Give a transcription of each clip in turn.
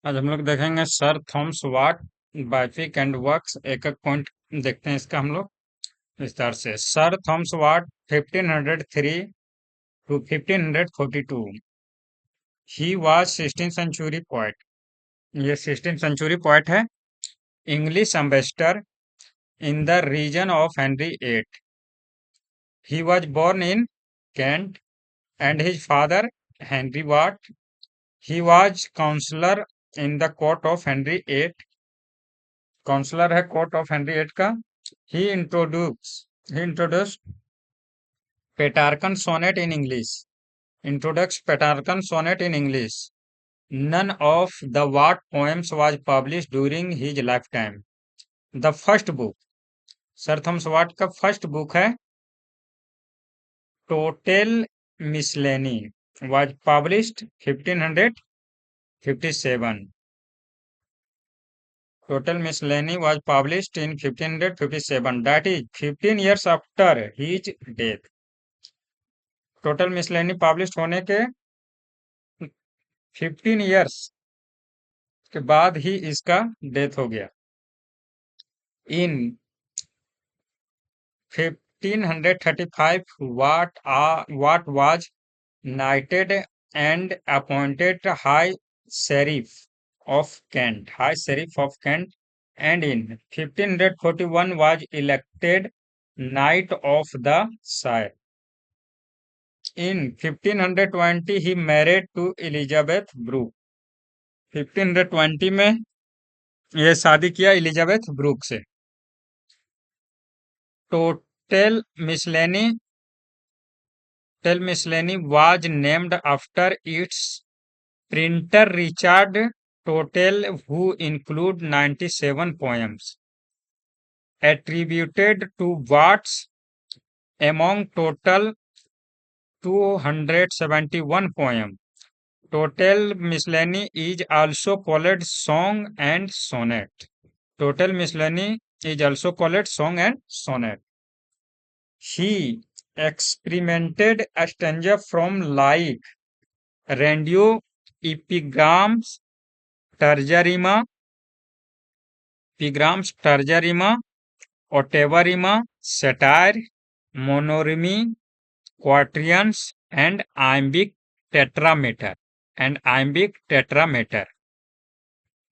आज हम लोग देखेंगे sir Thomas Watt biopic and works. एक एक पॉइंट देखते हैं इसका हम लोग विस्तार से। Sir Thomas Wyatt 1503 to 1542 he was 16th century poet. ये 16th सेंचुरी पोएट है। English ambassador in the region of Henry eight. He was born in Kent and his father Henry Wyatt. He was counsellor in the court of Henry eight. Counsellor है court of Henry eight का। He introduced Petrarchan sonnet in English. Introduced Petrarchan sonnet in English. None of the Watt poems was published during his lifetime. The first book, sir Thomas Wyatt का first book है Tottel miscellany, was published 1557. Total Miscellany was published in 1557. That is 15 years after his death. Tottel miscellany publish होने के 15 years के बाद ही इसका death हो गया। इन 1535 Watt was knighted and appointed High Sheriff of Kent, and in 1541 was elected Knight of the Shire. In 1520 he married to Elizabeth Brooke. 1520 में यह शादी किया एलिजाबेथ ब्रूक से। Tottel miscellany was named after its printer Richard Totel, who include 97 poems attributed to Watts. Among total 271 poems, Total Miscellany is also called Song and Sonnet. Total Miscellany is also called Song and Sonnet. He experimented a stanza from like Rendio, epigrams, terza rima, ottava rima, satire, monorimy, quatrains, and iambic tetrameter.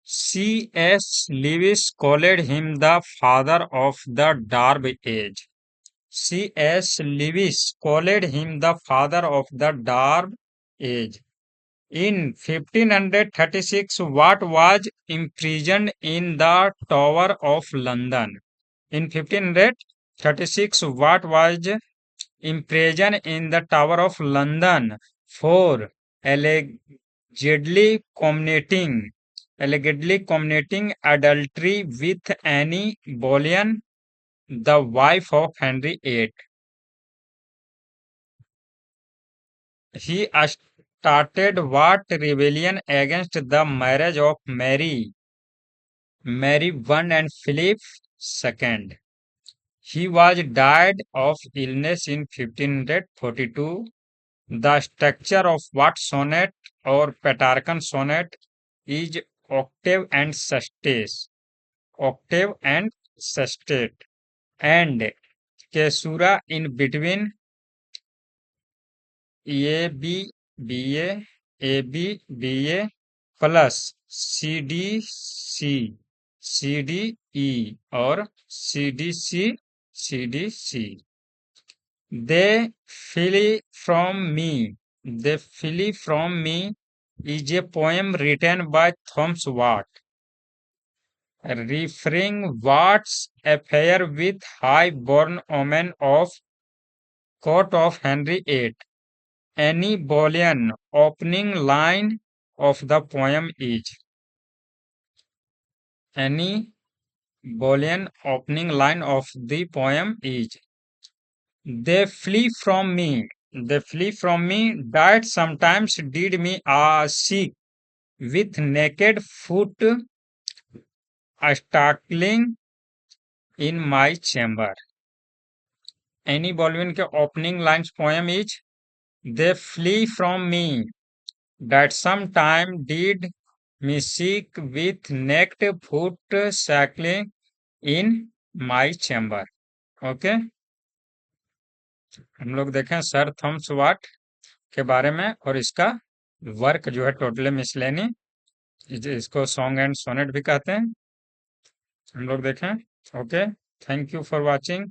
C.S. Lewis called him the father of the Dark Age. C.S. Lewis called him the father of the Dark Age. In 1536, Watt was imprisoned in the Tower of London. In 1536, Watt was imprisoned in the Tower of London for allegedly committing adultery with Anne Boleyn, the wife of Henry VIII. He started Watt rebellion against the marriage of Mary I and Philip II. He was died of illness in 1542. The structure of Watt sonnet or Petrarchan sonnet is octave and sestet, and caesura in between A B B A plus C D E or C D C. They flee from me. Is a poem written by Thomas Watt, referring Watt's affair with high-born woman of court of Henry VIII. Any Boleyn opening line of the poem is Any Boolean opening line of the poem is They flee from me. That sometimes did me seek with naked foot startling in my chamber. Any Baldwin के opening lines poem is They flee from me. That sometime did music with naked foot cycling in my chamber. Okay, हम लोग देखें sir Thomas वाट के बारे में और इसका work जो है टोटली मिसलेनी, इसको सॉन्ग एंड सोनेट भी कहते हैं। हम लोग देखें। Okay, thank you for watching.